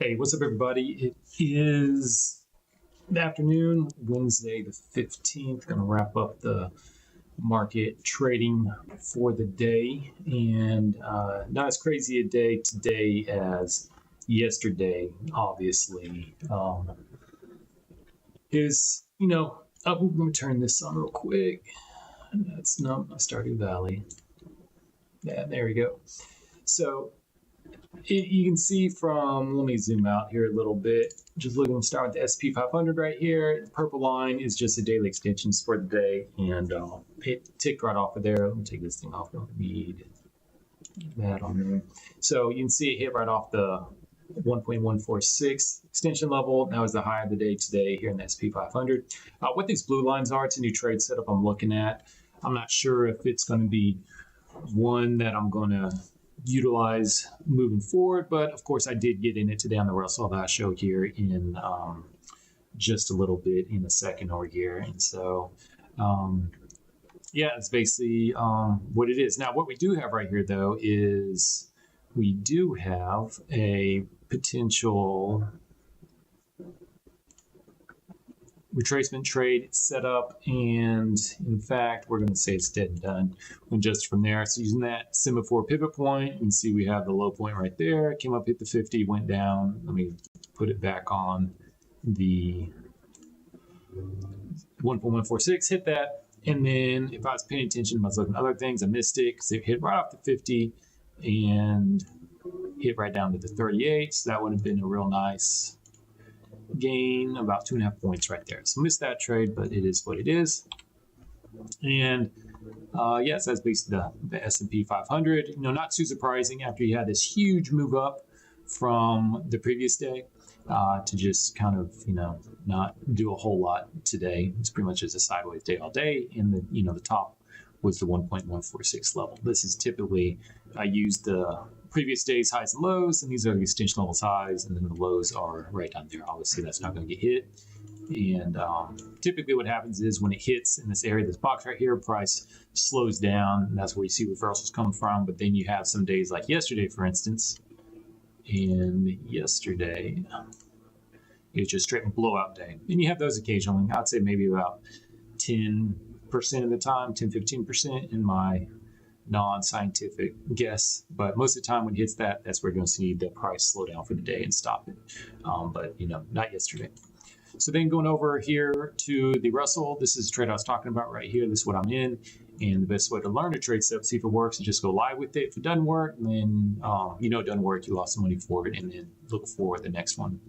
Hey, what's up, everybody? It is the afternoon, Wednesday the 15th. Going to wrap up the market trading for the day. And not as crazy a day today as yesterday, obviously. I'm going to turn this on real quick. That's not my starting valley. Yeah, there we go. So, you can see from, let me zoom out here a little bit. Just looking to start with the SP 500 right here. The purple line is just the daily extensions for the day, and it ticked right off of there. Let me take this thing off. I don't need that on there. So you can see it hit right off the 1.146 extension level. That was the high of the day today here in the SP 500. What these blue lines are, it's a new trade setup I'm looking at. I'm not sure if it's going to be one that I'm going to utilize moving forward, but of course I did get in it today on the Russell that I showed here in just a little bit in a second over here. And so it's basically what it is. Now what we do have right here though is we do have a potential retracement trade set up, and in fact we're going to say it's dead and done when just from there. So using that semaphore pivot point, you can see we have the low point right there. It came up, hit the 50, went down. Let me put it back on the 1.146, hit that, and then if I was paying attention, I was looking at other things, I missed it because it hit right off the 50 and hit right down to the 38. So that would have been a real nice gain, about 2.5 points right there. So missed that trade, but it is what it is. And so that's basically the S&P 500. Not too surprising after you had this huge move up from the previous day to just kind of not do a whole lot today. It's pretty much just a sideways day all day. And the top was the 1.146 level. This is typically, I use the previous day's highs and lows, and these are the extension levels highs, and then the lows are right down there. Obviously that's not going to get hit. And typically what happens is when it hits in this area, this box right here, price slows down, and that's where you see reversals come from. But then you have some days like yesterday, for instance, and yesterday it's just straight blowout day. And you have those occasionally. I'd say maybe about 10% of the time, 10-15% in my non-scientific guess, but most of the time when it hits that, that's where you're going to see the price slow down for the day and stop it. But not yesterday. So then going over here to the Russell, this is the trade I was talking about right here. This is what I'm in, and the best way to learn a trade setup, see if it works, is just go live with it. If it doesn't work, then it doesn't work, you lost some money for it, and then look for the next one.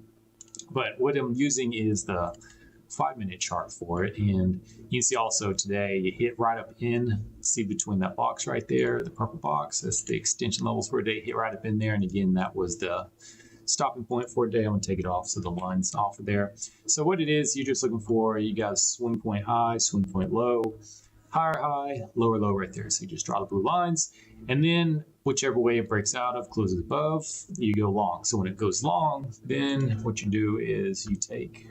But what I'm using is the 5-minute chart for it, and you can see also today it hit right up in, see between that box right there, the purple box, that's the extension levels for a day, hit right up in there, and again that was the stopping point for a day. I'm going to take it off so the line's off of there. So what it is, you're just looking for, you got a swing point high, swing point low, higher high, lower low right there. So you just draw the blue lines, and then whichever way it breaks out of, closes above, you go long. So when it goes long, then what you do is you take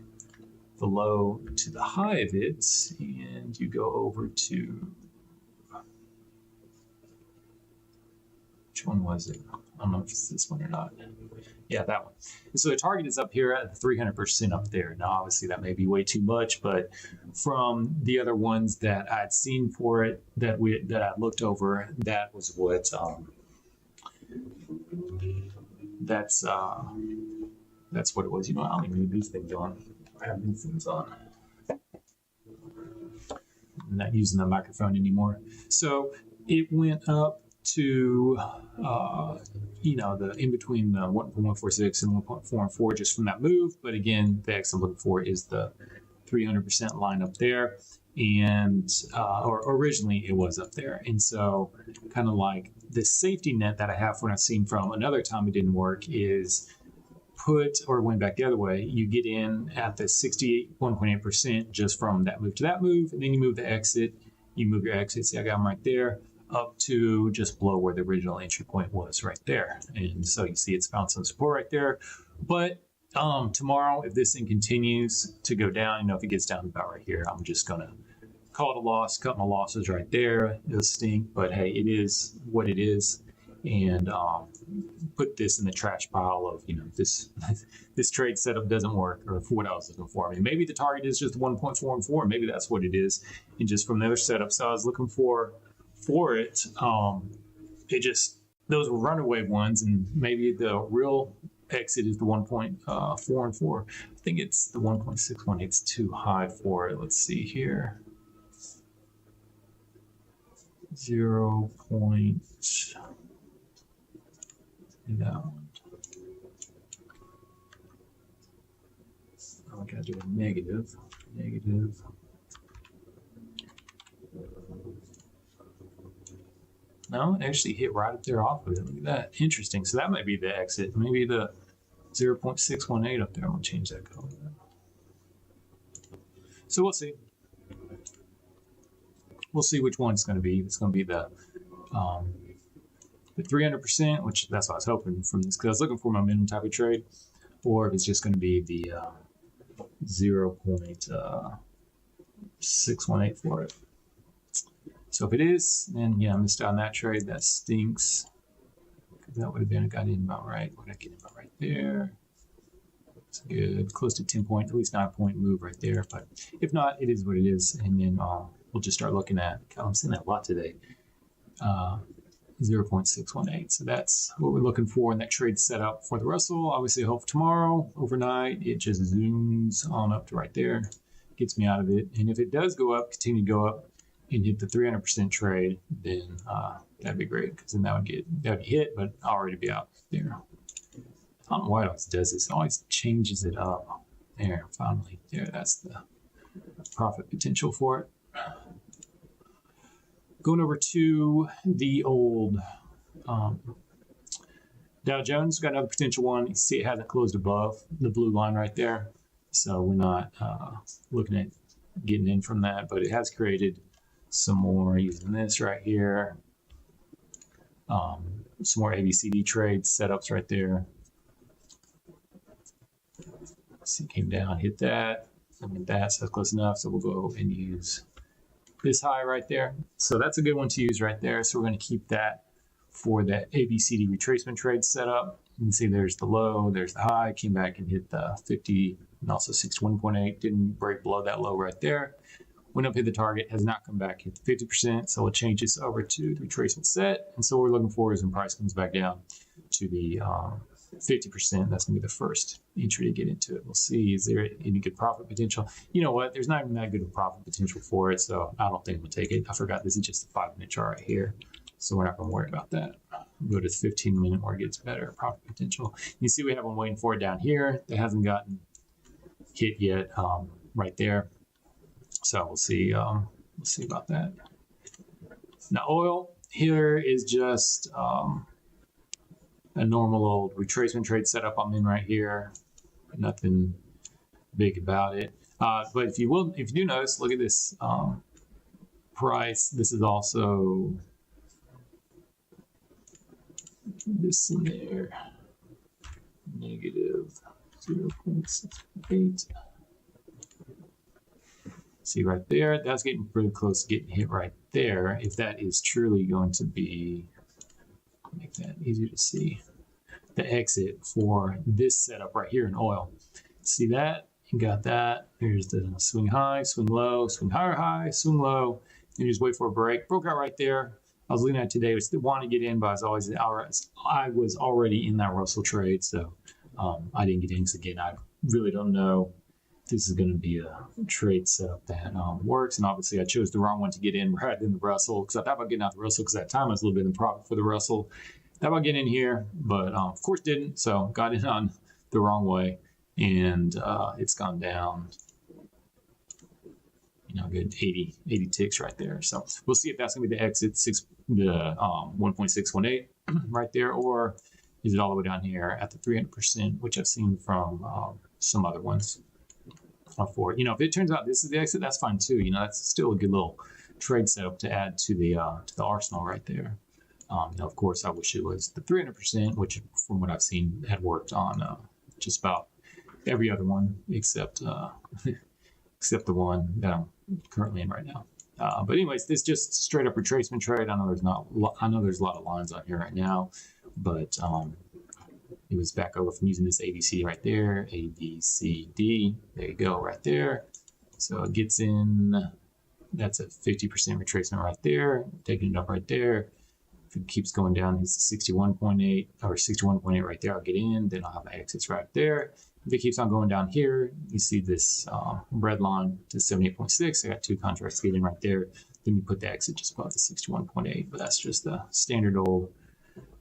the low to the high of it, and you go over to, which one was it? I don't know if it's this one or not. Yeah, that one. And so the target is up here at 300% up there. Now, obviously, that may be way too much, but from the other ones that I'd seen for it that I looked over, that was what that's what it was. I don't even need these things on. I have these things on. I'm not using the microphone anymore. So it went up to the in between the 1.146 and 1.44 just from that move. But again, the X I'm looking for is the 300% line up there, and or originally it was up there. And so kind of like the safety net that I have when I've seen from another time it didn't work is went back the other way, you get in at the 61.8% just from that move to that move, and then you move the exit, you move your exit, see I got them right there, up to just below where the original entry point was right there. And so you see it's bouncing support right there. But tomorrow, if this thing continues to go down, if it gets down about right here, I'm just going to call it a loss, cut my losses right there. It'll stink, but hey, it is what it is. and put this in the trash pile of, this this trade setup doesn't work, or for what I was looking for. I mean, maybe the target is just 1.44, maybe that's what it is, and just from the other setup. So I was looking for it. It just, those were runaway ones, and maybe the real exit is the 1.44. I think it's the 1.61. It's too high for it. Let's see here. 0. No. Oh, I gotta do a negative. No, it actually hit right up there off of it. Look at that. Interesting. So that might be the exit. Maybe the 0.618 up there. I'm gonna change that color. So we'll see. We'll see which one it's going to be. It's going to be the 300%, which that's what I was hoping from this, because I was looking for my minimum type of trade, or if it's just going to be the 0.618 for it. So if it is, then yeah, I missed out on that trade. That stinks, because that would have been, I got in about right. What did I get in about right there? It's good, close to 10 point, at least 9 point move right there. But if not, it is what it is, and then we'll just start looking at, I'm seeing that a lot today, 0.618. So that's what we're looking for in that trade setup for the Russell. Obviously, I hope tomorrow, overnight, it just zooms on up to right there, gets me out of it. And if it does go up, continue to go up and hit the 300% trade, then that'd be great, because then that would get hit, but I'll already be out there. I don't know why it always does this. It always changes it up. There, finally. There, that's the profit potential for it. Going over to the old Dow Jones, got another potential one. You see it hasn't closed above the blue line right there. So we're not looking at getting in from that, but it has created some more using this right here. Some more ABCD trade setups right there. See, came down, hit that. I mean, that's close enough. So we'll go and use this high right there. So that's a good one to use right there. So we're going to keep that for that ABCD retracement trade setup. You can see there's the low, there's the high, came back and hit the 50 and also 620.8. Didn't break below that low right there. Went up, hit the target, has not come back, hit the 50%. So we'll change this over to the retracement set. And so what we're looking for is when price comes back down to the 50%, that's going to be the first entry to get into it. We'll see, is there any good profit potential? You know what? There's not even that good of profit potential for it, so I don't think we'll take it. I forgot this is just a 5-minute chart right here, so we're not going to worry about that. We'll go to the 15-minute where it gets better profit potential. You see we have one waiting for it down here that hasn't gotten hit yet, right there. So we'll see about that. Now oil here is just a normal old retracement trade setup I'm in right here. Nothing big about it. But if you do notice, look at this price. This is also this in there, negative 0.68. See right there, that's getting pretty close to getting hit right there. If that is truly going to be, make that easier to see, the exit for this setup right here in oil. See that? You got that. There's the swing high, swing low, swing higher high, swing low. You just wait for a break. Broke out right there. I was looking at it today. I still wanted to get in, but I was already in that Russell trade, so I didn't get in. Because again, I really don't know if this is going to be a trade setup that works. And obviously, I chose the wrong one to get in right in the Russell, because I thought about getting out the Russell, because at that time I was a little bit in profit for the Russell. Thought about getting in here, but of course didn't. So got in on the wrong way, and it's gone down, good 80 ticks right there. So we'll see if that's going to be the exit, the 1.618 right there, or is it all the way down here at the 300%, which I've seen from some other ones for it. If it turns out this is the exit, that's fine too. That's still a good little trade setup to add to the arsenal right there. Of course, I wish it was the 300%, which from what I've seen had worked on just about every other one except except the one that I'm currently in right now. But anyways, this just straight up retracement trade. I know there's a lot of lines on here right now, but it was back over from using this ABC right there, A, B, C, D. There you go, right there. So it gets in. That's a 50% retracement right there. Taking it up right there. If it keeps going down, it's 61.8 or 61.8 right there. I'll get in. Then I'll have my exits right there. If it keeps on going down here, you see this red line to 78.6. I got 2 contracts to get in right there. Then you put the exit just above the 61.8. But that's just the standard old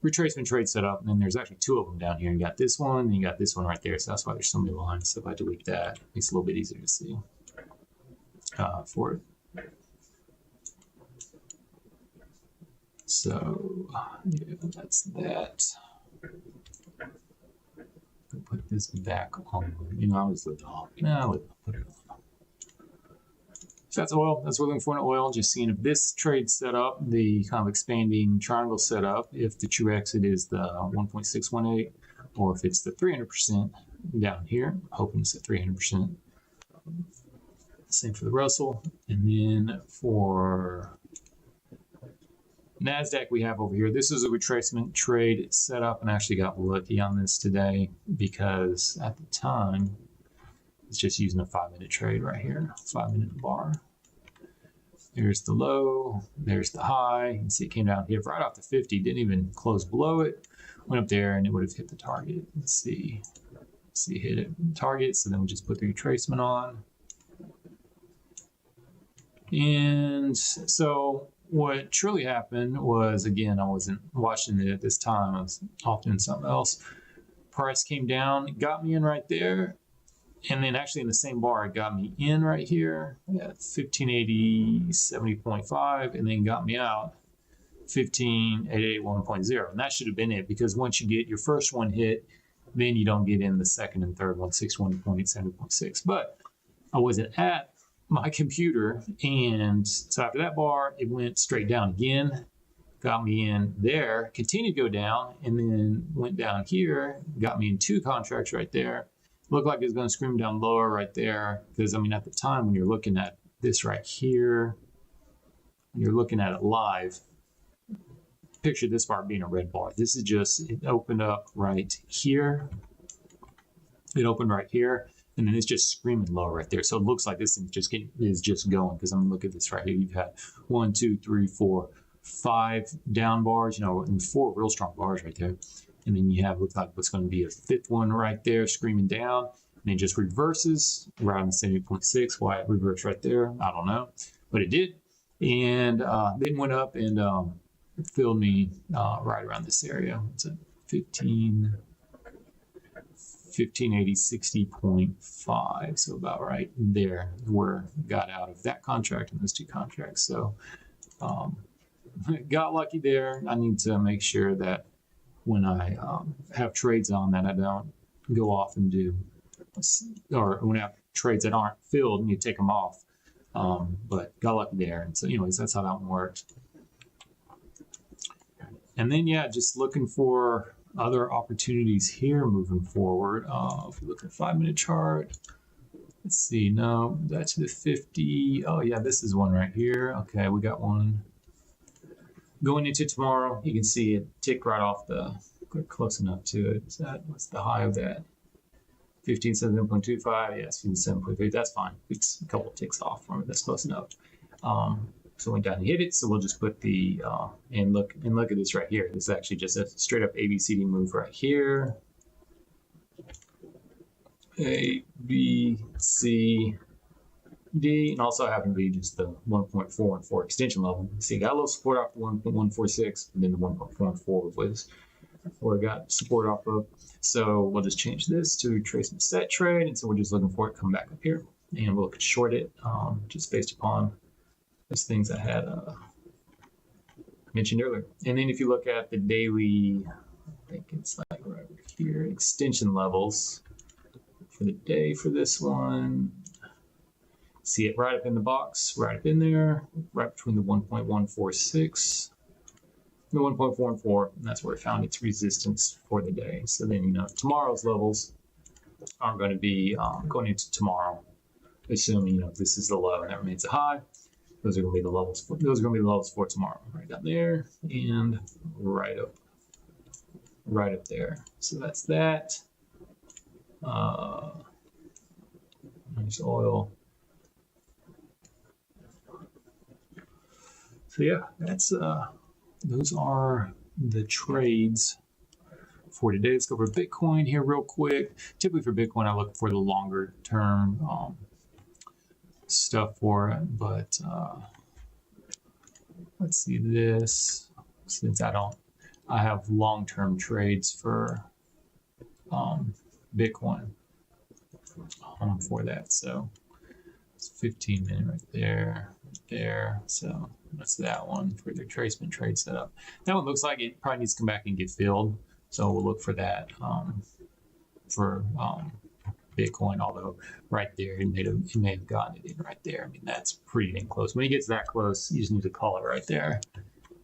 retracement trade setup. And then there's actually 2 of them down here. You got this one, and you got this one right there. So that's why there's so many lines. So if I delete that, it makes it a little bit easier to see for it. So yeah, that's that. Put this back on. I always leave it off. No, put it on. So that's oil. That's what we're looking for in oil. Just seeing if this trade set up, the kind of expanding triangle setup, if the true exit is the 1.618, or if it's the 300% down here. Hoping it's at 300%. Same for the Russell. And then for Nasdaq, we have over here, this is a retracement trade setup, and I actually got lucky on this today because at the time it's just using a 5-minute trade right here, 5-minute bar. There's the low, there's the high. You can see it came down here right off the 50, didn't even close below it, went up there and it would have hit the target. Let's see, hit it target. So then we just put the retracement on, and so what truly happened was, again, I wasn't watching it at this time. I was off doing something else. Price came down, got me in right there. And then actually in the same bar, it got me in right here at 1580, 70.5, and then got me out 1581.0. And that should have been it, because once you get your first one hit, then you don't get in the second and third one, 61.8, 70.6. But I wasn't at my computer, and so after that bar, it went straight down again, got me in there, continued to go down, and then went down here, got me in 2 contracts right there. Looked like it was going to scream down lower right there, because I mean, at the time when you're looking at this right here, you're looking at it live, picture this bar being a red bar. This is just, it opened up right here, it opened right here, and then it's just screaming low right there. So it looks like this thing is just going, because I'm gonna look at this right here. You've had 1, 2, 3, 4, 5 down bars, and 4 real strong bars right there. And then you have, looks like what's going to be a 5th one right there screaming down, and then just reverses around the 70.6. Why it reversed right there, I don't know, but it did. And then went up and filled me right around this area. It's a 1580, 60.5, so about right there where got out of that contract and those 2 contracts. So got lucky there. I need to make sure that when I have trades on that I don't go off and do, or when I have trades that aren't filled and you take them off. But got lucky there. And so anyways, that's how that one worked. And then, yeah, just looking for other opportunities here moving forward. If we look at the 5-minute chart, let's see. No, that's the 50. Oh yeah, this is one right here. Okay, we got one going into tomorrow. You can see it tick right off the, close enough to it. Is that, what's the high of that? 1577.25. Yes, 1577.3. That's fine. It's a couple of ticks off from it. That's close enough. So went down and hit it. So we'll just put the and look at this right here. This is actually just a straight up ABCD move right here. A, B, C, D, and also happened to be just the 1.414 extension level. See, got a little support off the 1.146, and then the 1.14 was where it got support off of. So we'll just change this to retracement set trade, and so we're just looking for it to come back up here, and we'll short it just based upon those things I had mentioned earlier. And then if you look at the daily, I think it's like right over here, extension levels for the day for this one. See it right up in the box, right up in there, right between the 1.146 and the 1.44, and that's where it found its resistance for the day. So then, tomorrow's levels aren't going to be going into tomorrow, assuming, this is the low and that remains a high. Those are going to be the levels. Those are going to be the levels for tomorrow. Right down there and right up there. So that's that. There's oil. So yeah, that's those are the trades for today. Let's go over Bitcoin here real quick. Typically for Bitcoin, I look for the longer term stuff for it, but let's see this. Since I have long-term trades for Bitcoin for that. So it's 15 minute right there. So that's that one for the retracement trade setup. That one looks like it probably needs to come back and get filled. So we'll look for that for Bitcoin, although right there it may have gotten it in right there. I mean, that's pretty dang close. When it gets that close, you just need to call it right there,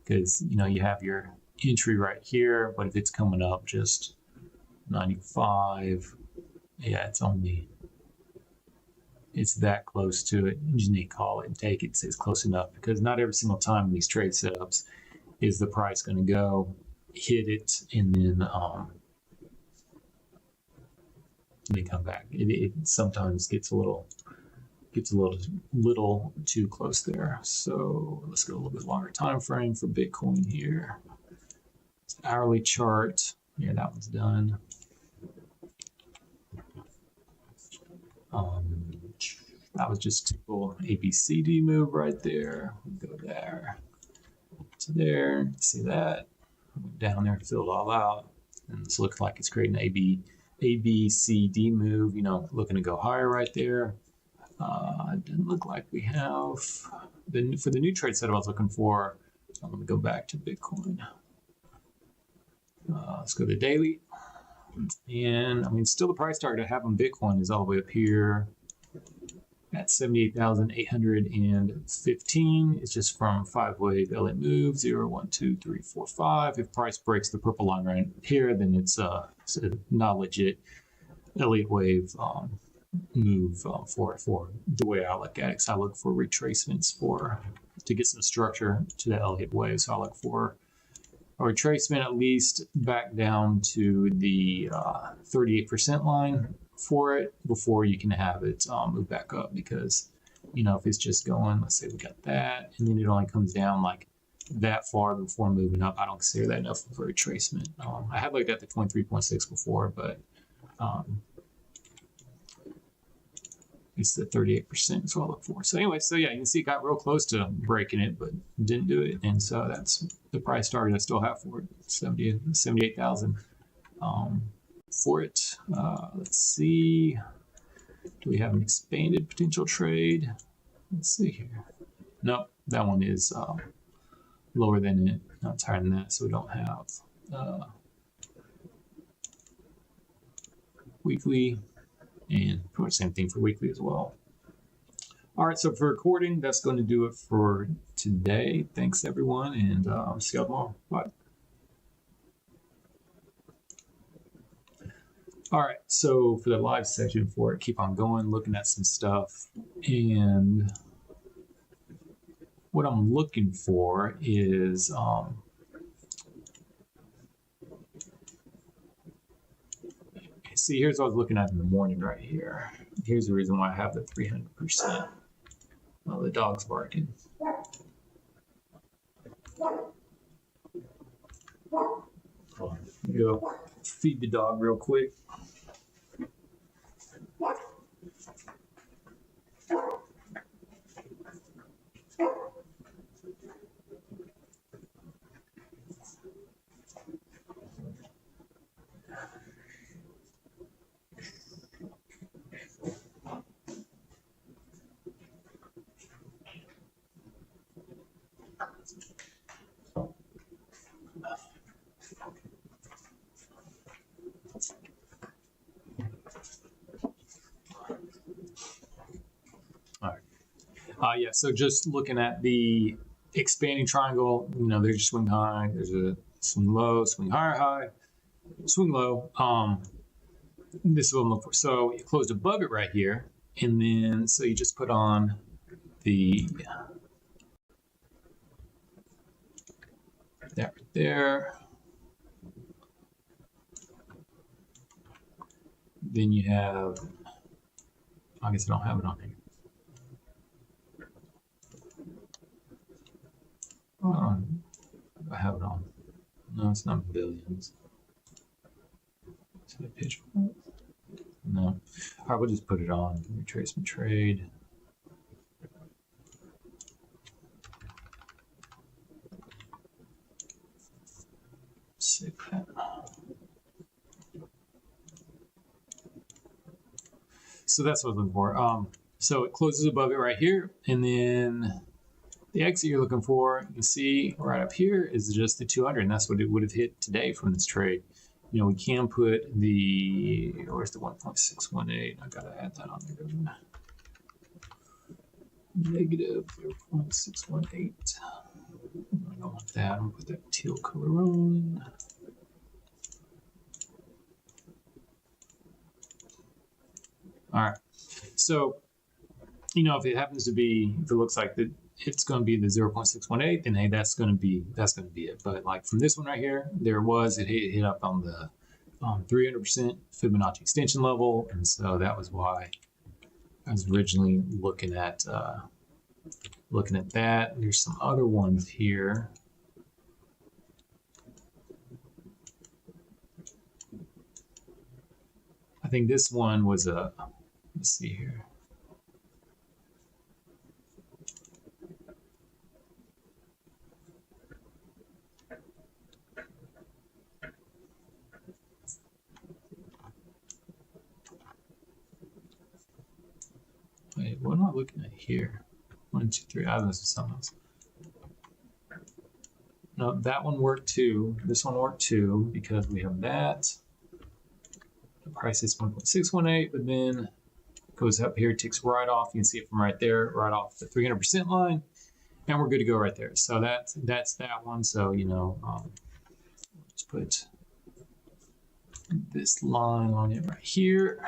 because you have your entry right here, but if it's coming up just 95, yeah, it's that close to it. You just need to call it and take it. It's close enough, because not every single time in these trade setups is the price going to go hit it and then they come back. It sometimes gets a little too close there. So let's go a little bit longer time frame for Bitcoin here. It's hourly chart. Yeah, that one's done. That was just typical ABCD move right there. We go there to there. See that? Down there, fill it all out. And this looks like it's creating an ABCD move, looking to go higher right there. It doesn't look like we have. For the new trade setup I was looking for, I'm going to go back to Bitcoin. Let's go to daily. And I mean, still the price target I have on Bitcoin is all the way up here at 78,815. It's just from 5-wave Elliott move 0, 1, 2, 3, 4, 5. If price breaks the purple line right here, then it's not legit Elliott wave move for the way I look at it. So I look for retracements to get some structure to the Elliott wave. So I look for a retracement at least back down to the 38% line for it before you can have it move back up, because if it's just going, let's say we got that and then it only comes down like that far before moving up, I don't consider that enough for a retracement. I had looked at the 23.6 before, but it's the 38% is what I look for. So anyway, so yeah, you can see it got real close to breaking it, but didn't do it. And so that's the price target I still have for it, 78,000 for it. Let's see. Do we have an expanded potential trade? Let's see here. Nope, that one is lower than it, not higher than that, so we don't have weekly. And pretty much same thing for weekly as well. All right, so for recording, that's going to do it for today. Thanks, everyone, and see you all tomorrow. Bye. All right, so for the live section for it, keep on going, looking at some stuff. And what I'm looking for is see, here's what I was looking at in the morning right here. Here's the reason why I have the 300%. Oh, the dog's barking. Hold on. Go feed the dog real quick. Yeah, so just looking at the expanding triangle, there's a swing high, there's a swing low, swing high, swing low. This is what I'm looking for. So it closed above it right here, and then so you just put on the there. Then you have, I guess I don't have it on here. I have it on. No, it's not billions. Is it a pitch? No. All right, we'll just put it on. Retracement trade. Save that. So that's what I'm looking for. So it closes above it right here, and then the exit you're looking for, you can see right up here is just the 200, and that's what it would have hit today from this trade. You know, we can put the, where's the 1.618? I gotta add that on there. Negative 0.618. I don't want that. I'm gonna put that teal color on. All right. So, you know, if it happens to be, if it looks like it's going to be the 0.618, then hey, that's going to be it. But like from this one right here, it hit up on the 300% Fibonacci extension level, and so that was why I was originally looking at that. There's some other ones here. I think this one was a, let's see here. Wait, what am I looking at here? 1, 2, 3. I this is something else. No, that one worked too. This one worked too because we have that. The price is 1.618, but then goes up here, ticks right off. You can see it from right there, right off the 300% line, and we're good to go right there. So that's that one. So you know, let's put this line on it right here.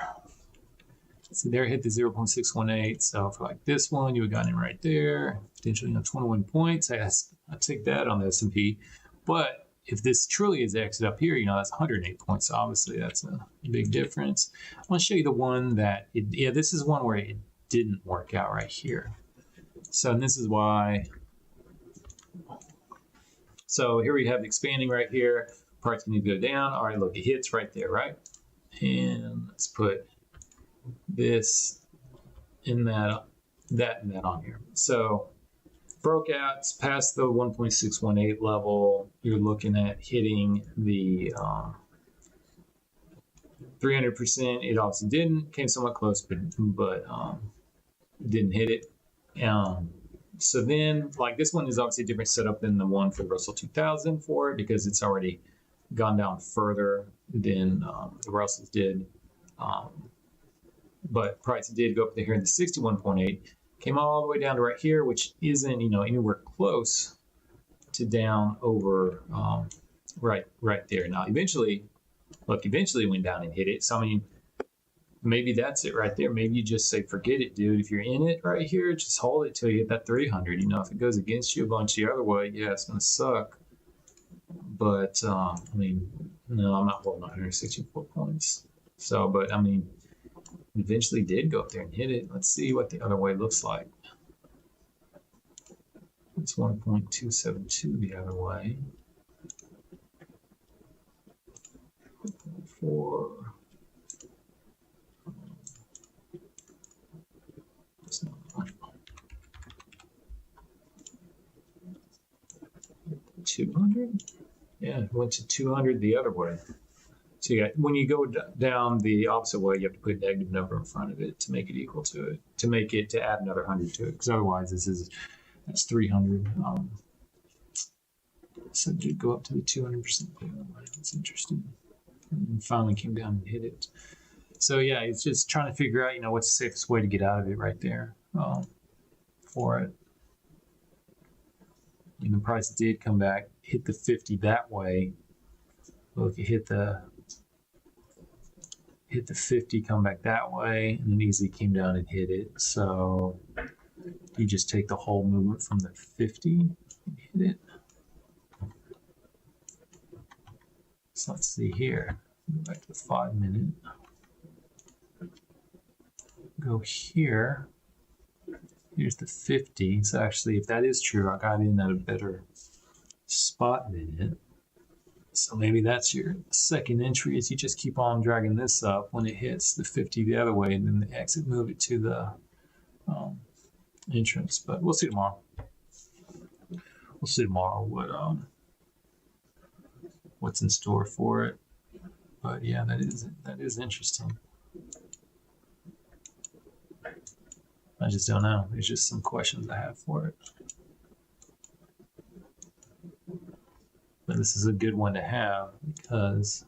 So there, hit the 0.618. So for like this one, you would have gotten it right there, potentially 21 points. I take that on the S&P, but if this truly is exit up here, that's 108 points. So obviously, that's a big difference. I want to show you the one that, this is one where it didn't work out right here. So and this is why. So here we have expanding right here. Price need to go down. All right, look, it hits right there, right? And let's put this in that on here. So broke out, it's past the 1.618 level. You're looking at hitting the 300%. It obviously didn't, came somewhat close, but didn't hit it. So then, like this one is obviously a different setup than the one for the Russell 2000 for it because it's already gone down further than the Russells did. But price did go up to here in the 61.8, came all the way down to right here, which isn't anywhere close to down over right there. Now eventually went down and hit it. So I mean, maybe that's it right there. Maybe you just say forget it, dude. If you're in it right here, just hold it till you hit that 300. If it goes against you a bunch the other way, yeah, it's gonna suck. But I mean, no, I'm not holding 164 points. So, but I mean, eventually did go up there and hit it. Let's see what the other way looks like. It's 1.272 the other way. 4. 200? Yeah, it went to 200 the other way. So when you go down the opposite way, you have to put a negative number in front of it to make it equal to it, to add another 100 to it, because otherwise that's 300. So it did go up to the 200%. That's interesting. And finally came down and hit it. So yeah, it's just trying to figure out, what's the safest way to get out of it right there for it. And the price did come back, hit the 50 that way. Look, it hit the 50, come back that way, and then easily came down and hit it. So you just take the whole movement from the 50 and hit it. So let's see here. Go back to the 5 minute. Go here. Here's the 50. So actually, if that is true, I got in at a better spot minute. So maybe that's your second entry, is you just keep on dragging this up when it hits the 50 the other way, and then the exit move it to the entrance. But we'll see tomorrow. We'll see tomorrow what's in store for it. But yeah, that is interesting. I just don't know. There's just some questions I have for it. But this is a good one to have because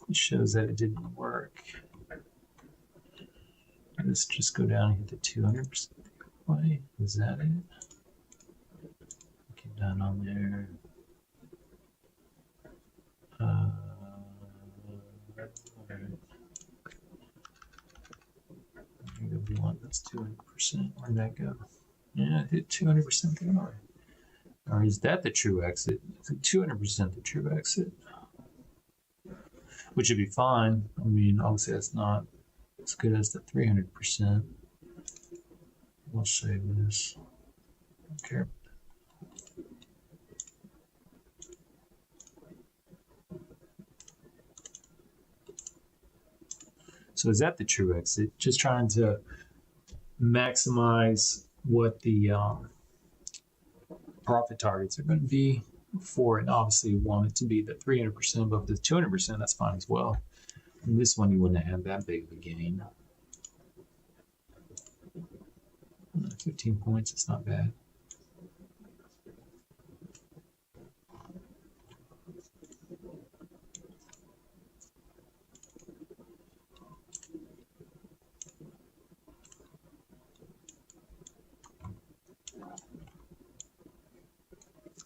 it shows that it didn't work. Let's just go down and hit the 200% play. Is that it? Get down on there. All right. We want that's 200%. Where'd that go? Yeah, it hit 200% there. Or is that the true exit? Is it 200% the true exit? Which would be fine. I mean, obviously that's not as good as the 300%. We'll save this. Okay. So is that the true exit? Just trying to maximize what the profit targets are going to be for it. Obviously, you want it to be the 300%, but the 200%, that's fine as well. And this one, you wouldn't have that big of a gain. 15 points, it's not bad.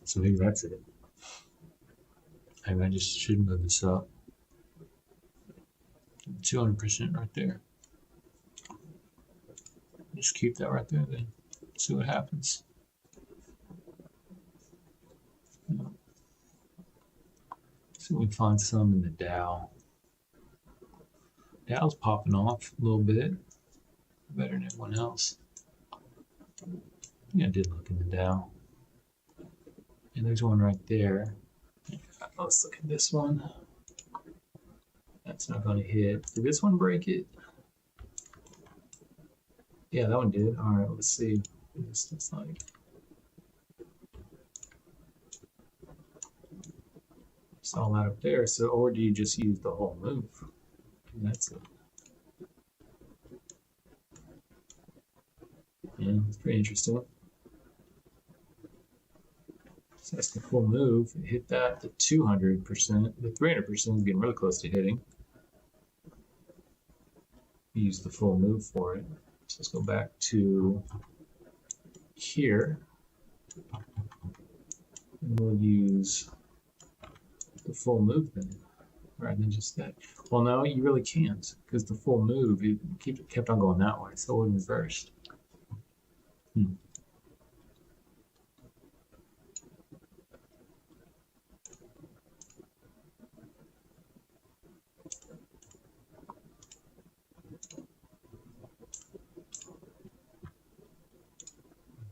So maybe that's it. Maybe I just should move this up. 200% right there. Just keep that right there then. See what happens. See if we can find some in the Dow. Dow's popping off a little bit. Better than everyone else. Yeah, I did look in the Dow. And there's one right there. Let's look at this one. That's not going to hit. Did this one break it? Yeah, that one did. All right, let's see what this looks like. Saw that up there. So, or do you just use the whole move? And that's it. Yeah, it's pretty interesting. So that's the full move. It hit that the 200%. The 300% is getting really close to hitting. Use the full move for it. So let's go back to here. And we'll use the full move then, rather than just that. Well, no, you really can't, because the full move, it kept on going that way, so it wouldn't reverse.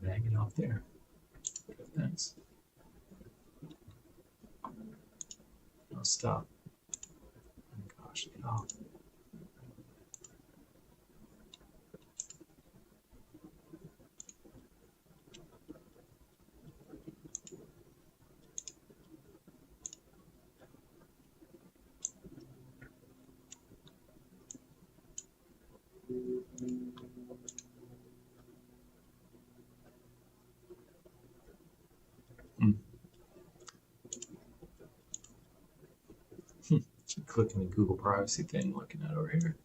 Bag it off there. Thanks. I'll stop. Oh gosh, get off. Clicking the Google privacy thing, looking at over here.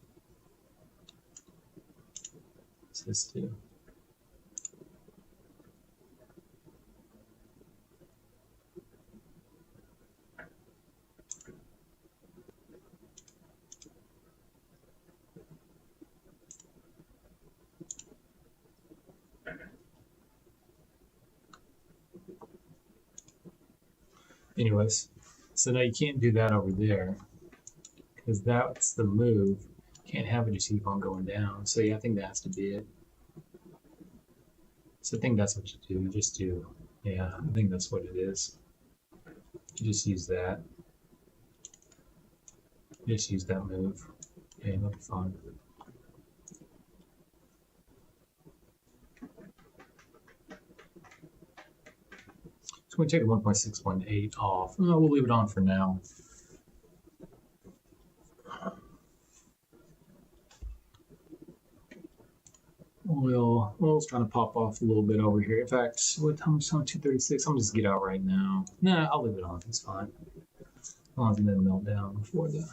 What's this do? Anyways, So now you can't do that over there because that's the move. Can't have it just keep on going down. So yeah, I think that has to be it. So I think that's what you do. You just do, yeah, I think that's what it is. You just use that. Just use that move. Yeah, that'll be fine. So we're going to take the 1.618 off. Oh, we'll leave it on for now. Oil's trying to pop off a little bit over here. In fact, how much time? 236. I'm just get out right now. Nah, I'll leave it on. It's fine. As long as it doesn't melt down before the.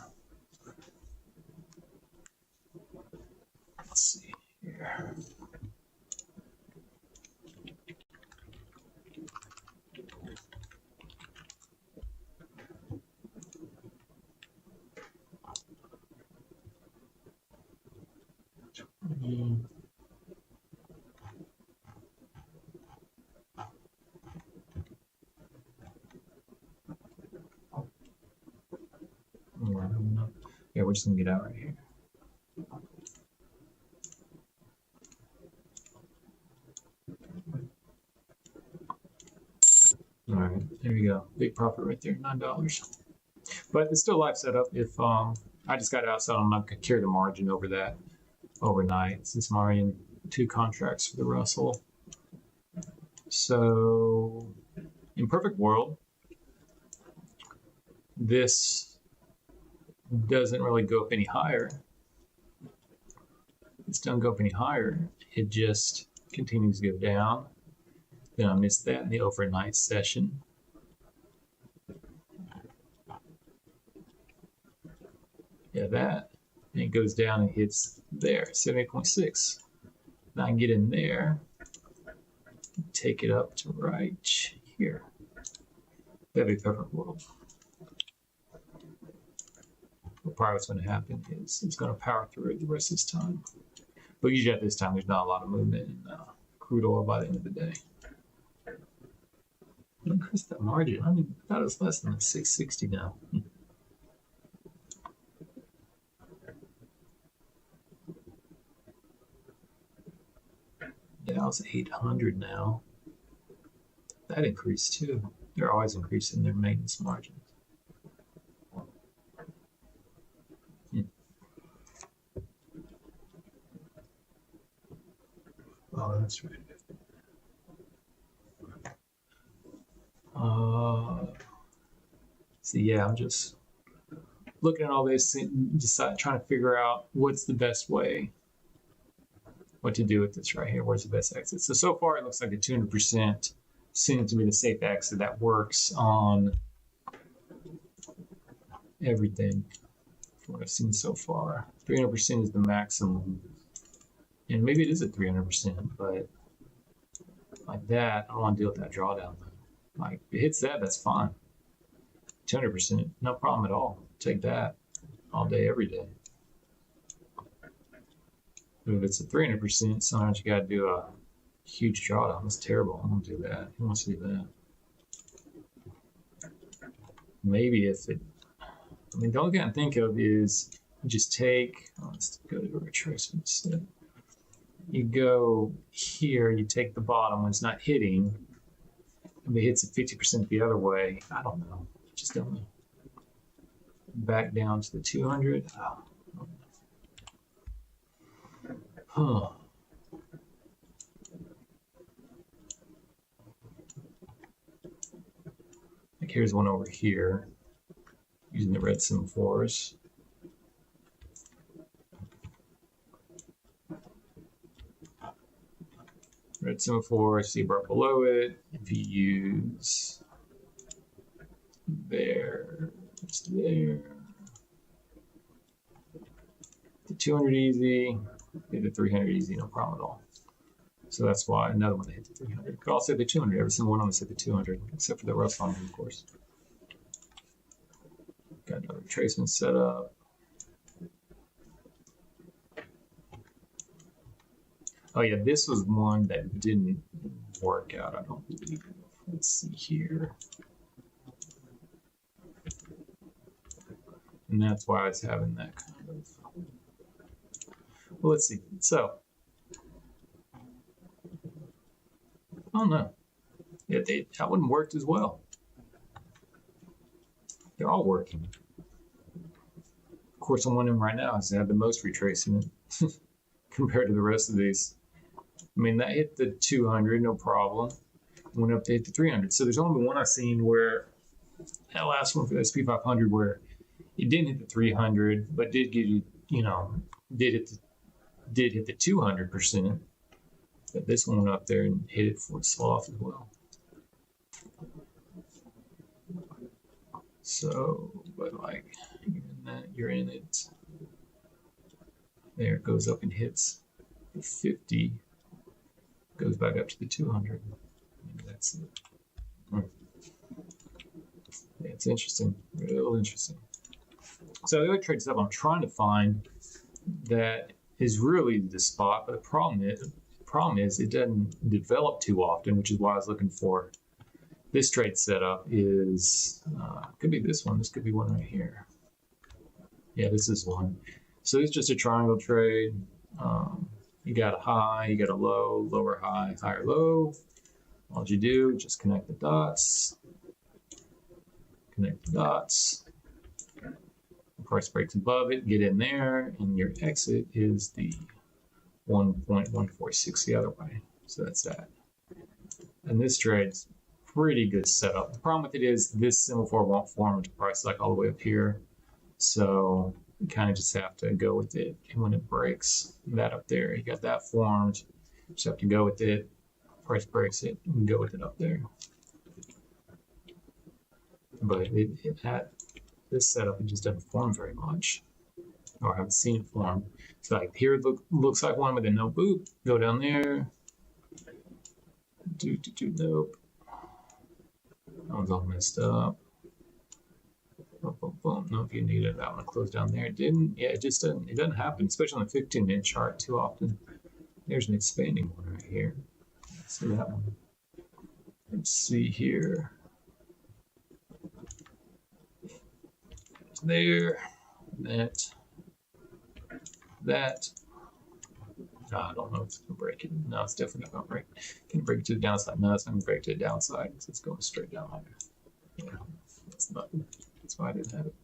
Let's see here. Yeah, we're just gonna get out right here. All right, there you go. Big profit right there, $9. But it's still a live setup. If I just got out, so I'm not gonna carry the margin over that overnight since I'm already in 2 contracts for the Russell. So, in perfect world, this doesn't really go up any higher. This doesn't go up any higher. It just continues to go down. Then I missed that in the overnight session. Yeah, that. And it goes down and hits there, 78.6. Now I can get in there, take it up to right here. That'd be a perfect world. Probably what's going to happen is it's going to power through the rest of this time. But usually at this time, there's not a lot of movement in crude oil by the end of the day. Increase that margin. I mean, I thought it was less than 660 now. Dow's 800 now. That increased too. They're always increasing their maintenance margins. Oh, that's right. So yeah, I'm just looking at all this and trying to figure out what's the best way, what to do with this right here. Where's the best exit? So far it looks like a 200% seems to be the safe exit that works on everything from what I've seen so far. 300% is the maximum. And maybe it is at 300%, but like that, I don't want to deal with that drawdown. Like, if it hits that, that's fine. 200%, no problem at all. Take that all day, every day. But if it's at 300%, sometimes you got to do a huge drawdown. That's terrible. I don't do that. Who wants to do that? Maybe if it, I mean, the only thing I can think of is you just take, let's go to a retracement instead. You go here, you take the bottom when it's not hitting, and it hits at 50% the other way. I don't know. Just don't know. Back down to the 200. Huh. Like here's one over here using the red semaphores. Red semaphore, C-bar below it. If you use there, it's there. The 200 easy, hit the 300 easy, no problem at all. So that's why another one that hit the 300. Could also hit the 200. Every single one of them hit the 200, except for the Russell, of course. Got another retracement set up. Oh yeah, this was one that didn't work out, I don't believe. Let's see here. and that's why it's having that kind of. Well, let's see. So, oh no, yeah, that one worked as well. They're all working. Of course, I'm wondering right now is they have the most retracement compared to the rest of these. I mean, that hit the 200, no problem. Went up to hit the 300. So there's only one I've seen where that last one for the SP 500 where it didn't hit the 300, but did give you, did hit the 200%. But this one went up there and hit it before it sold off as well. So, but like, you're in it. There it goes up and hits the 50, goes back up to the 200. And that's it. Yeah, it's interesting, real interesting. So the other trade setup I'm trying to find that is really the spot, but the problem is it doesn't develop too often, which is why I was looking for this trade setup. Is could be this one. This could be one right here. Yeah, this is one. So it's just a triangle trade. You got a high, you got a low, lower high, higher low. All you do is just connect the dots. Connect the dots. The price breaks above it, get in there, and your exit is the 1.146 the other way. So that's that. And this trade's pretty good setup. The problem with it is this semaphore won't form until price like all the way up here. So you kind of just have to go with it. And when it breaks that up there, you got that formed. You just have to go with it. Price breaks it, and go with it up there. But this setup, it just doesn't form very much, or I haven't seen it form. So like here it looks like one with a no boop. Go down there. Nope. That one's all messed up. Boom. No, if you needed that one to close down there, it didn't. Yeah, it just doesn't. It doesn't happen, especially on the 15-minute chart too often. There's an expanding one right here. Let's see that one. Let's see here. There, that. No, I don't know if it's gonna break it. No, it's definitely not gonna break. Can break it to the downside. No, it's not gonna break to the downside because it's going straight down there. Yeah, that's not. That's why I didn't have it.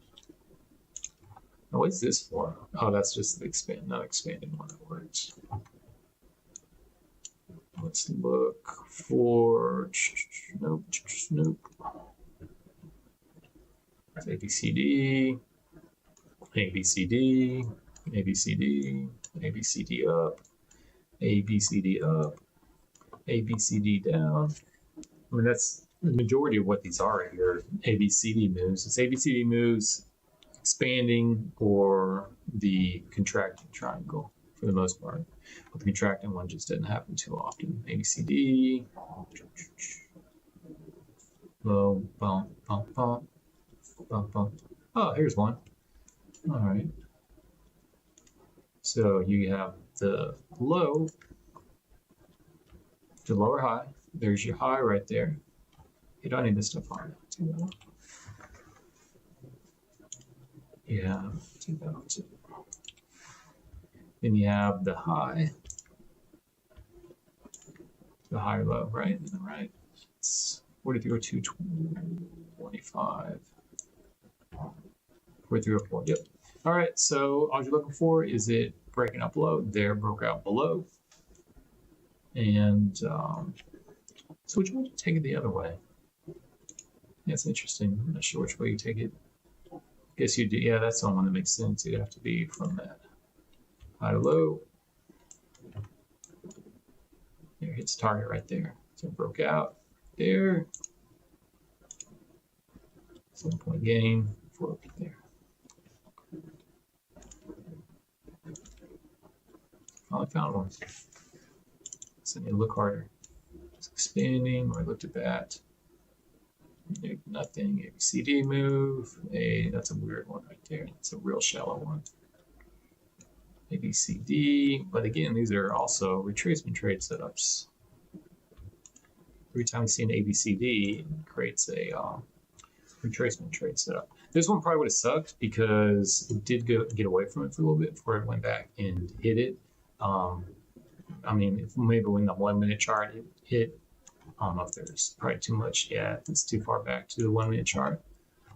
Now, what's this for? Oh, that's just the not expanding one that works. Let's look for. Nope. ABCD, ABCD, ABCD, ABCD up, ABCD up, ABCD down. I mean, that's the majority of what these are here. ABCD moves. It's ABCD moves, expanding, or the contracting triangle for the most part. But the contracting one just doesn't happen too often. ABCD, low, bump, bump, bump. Oh, here's one. All right. So you have the low, the lower high. There's your high right there. You don't need this stuff on it. Yeah, take that on too. Then you have the high, the higher low, right? And the right. It's 4302, 25. 4304. Yep. All right. So all you're looking for is it breaking up low. There, broke out below. And so which way do you take it the other way? Yeah, it's interesting. I'm not sure which way you take it. I guess you do. Yeah, that's the one that makes sense. You'd have to be from that high to low. There, hits target right there. So it broke out there. 7-point gain. Up there. Finally found one. So I need to look harder. It's expanding. I looked at that. Nothing. ABCD move. That's a weird one right there. It's a real shallow one. ABCD. But again, these are also retracement trade setups. Every time you see an ABCD, it creates a retracement trade setup. This one probably would have sucked because it did get away from it for a little bit before it went back and hit it. I mean, if maybe when the 1 minute chart it hit, I don't know if there's probably too much. Yeah, it's too far back to the 1 minute chart.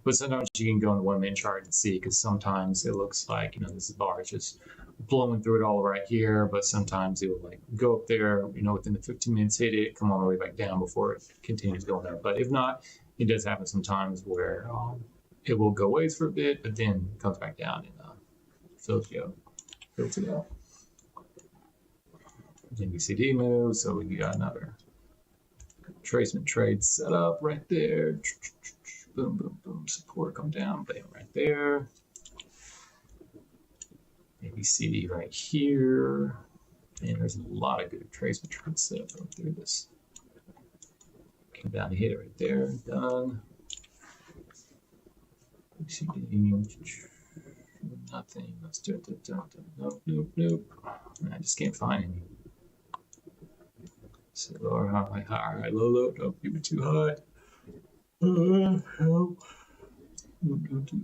But sometimes you can go on the 1 minute chart and see, because sometimes it looks like, you know, this bar is just blowing through it all right here, but sometimes it will like go up there, you know, within the 15 minutes, hit it, come all the way back down before it continues going there. But if not, it does happen sometimes where it will go ways for a bit, but then comes back down and fills it out. NBCD move, so we got another retracement trade set up right there. Boom, boom, boom. Support come down, bam, right there. ABCD right here. And there's a lot of good retracement trades set up right through this. Came down to hit it right there. Done. ABCD. Nothing. Let's do it. Nope, nope, nope. I just can't find any. So lower, high, high, low, low. Don't keep it too high. Help.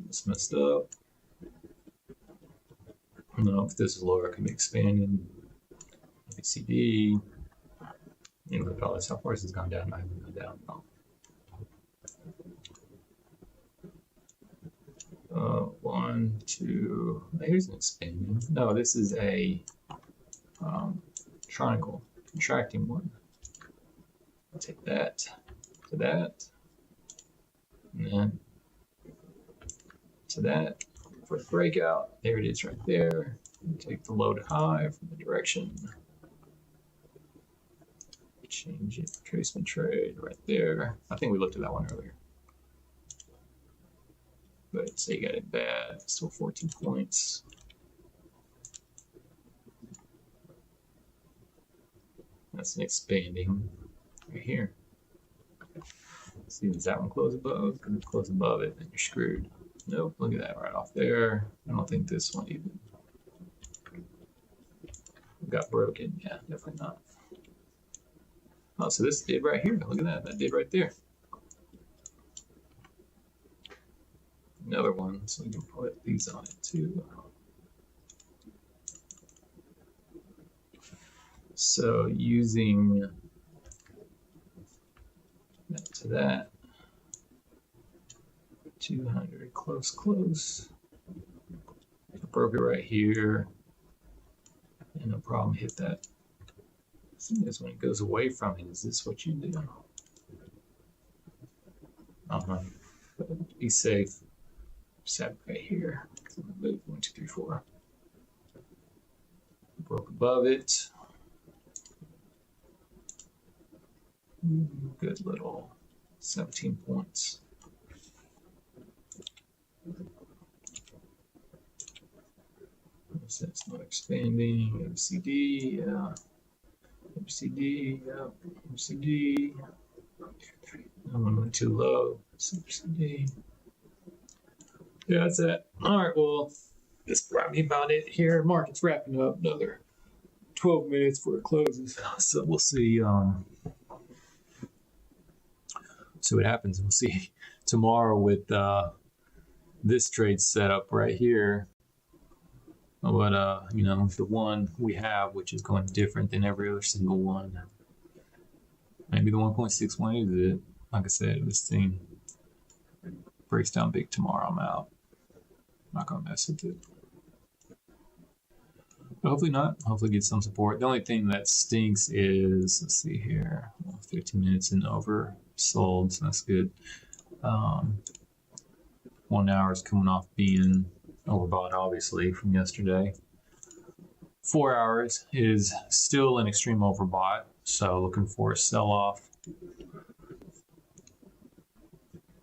It's messed up. I don't know if this is lower, it can be expanding. ABCD. You know, look at all this. How far has this gone down? I haven't gone down. Oh. 1, 2. Here's an expanding. No, this is a triangle, contracting one. I'll take that to that, and then to that for the breakout. There it is right there. Take the low to high from the direction. Change it. Retracement trade right there. I think we looked at that one earlier. But say you got it bad. Still 14 points. That's an expanding right here. See, does that one close above? Because if it close above it, then you're screwed. Nope, look at that right off there. I don't think this one even got broken. Yeah, definitely not. Oh, so this did right here. Look at that. That did right there. Another one, so we can put these on it too. So using that to that, 200, close. I broke it right here, and no problem, hit that. The thing is, when it goes away from it, is this what you do? But be safe. Set right here. Move 1, 2, 3, 4. Broke above it. Good little 17 points. That's not expanding. MCD, yeah. MCD, yeah. MCD. That one went too low. MCD. Yeah, that's it. All right, well, that's probably about it here. Market's wrapping up another 12 minutes before it closes. So we'll see. See what happens. We'll see tomorrow with this trade setup right here. But you know, the one we have, which is going different than every other single one. Maybe the 1.61 is it. Like I said, this thing breaks down big tomorrow. I'm out. I'm not gonna mess with it. But hopefully not. Hopefully get some support. The only thing that stinks is, let's see here, 15 minutes and oversold, so that's good. 1 hour is coming off being overbought, obviously, from yesterday. 4 hours is still an extreme overbought, so looking for a sell-off.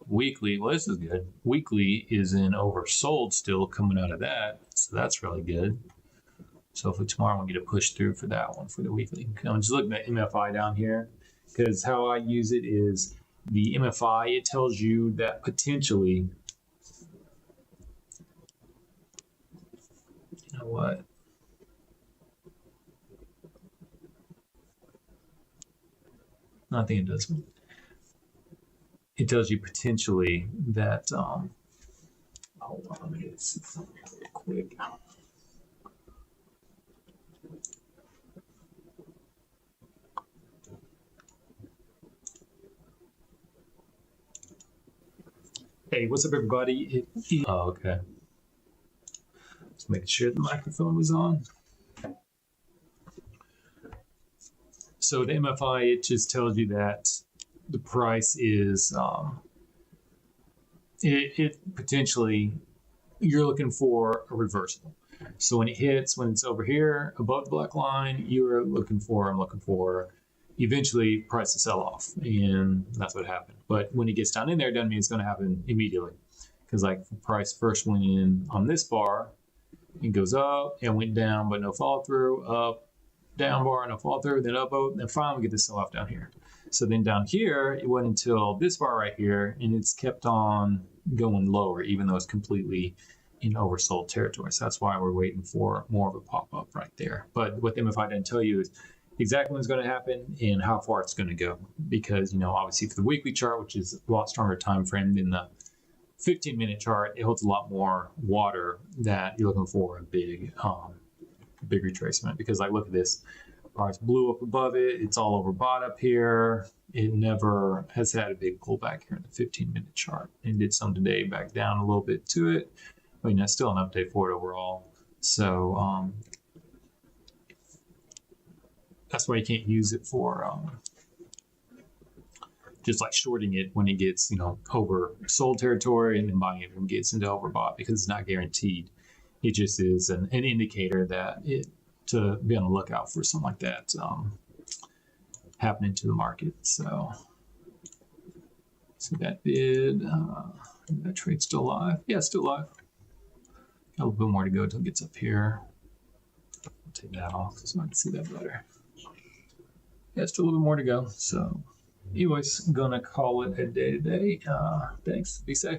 Weekly, well, this is good. Weekly is in oversold still coming out of that, so that's really good. So hopefully tomorrow we'll get a push through for that one for the weekly. I'm just looking at MFI down here, because how I use it is the MFI, it tells you that potentially, you know what? I think it does. it tells you potentially that, hold on, let me get something real quick. Hey, what's up, everybody? Oh, okay. Just making sure the microphone was on. So the MFI, it just tells you that the price is, it potentially, you're looking for a reversal. So when it hits, when it's over here above the black line, I'm looking for eventually price to sell off. And that's what happened. But when it gets down in there, it doesn't mean it's going to happen immediately. Because like the price first went in on this bar, it goes up and went down, but no follow through, up, down bar, no follow through, then up, then finally we get the sell off down here. So then down here, it went until this bar right here, and it's kept on going lower, even though it's completely in oversold territory. So that's why we're waiting for more of a pop-up right there. But what the MFI didn't tell you is exactly when it's going to happen and how far it's going to go. Because, obviously for the weekly chart, which is a lot stronger time frame than the 15-minute chart, it holds a lot more water that you're looking for a big retracement. Because like, look at this. Price blew up above it. It's all overbought up here. It never has had a big pullback here in the 15-minute chart. It did some today, back down a little bit to it. I mean, that's still an update for it overall. So that's why you can't use it for just like shorting it when it gets, oversold territory, and then buying it when it gets into overbought, because it's not guaranteed. It just is an indicator that to be on the lookout for something like that happening to the market. So that bid, that trade's still live. Yeah, it's still live. Got a little bit more to go until it gets up here. I'll take that off so I can see that better. Yeah, still a little bit more to go. So anyways, gonna call it a day today. Thanks. Be safe.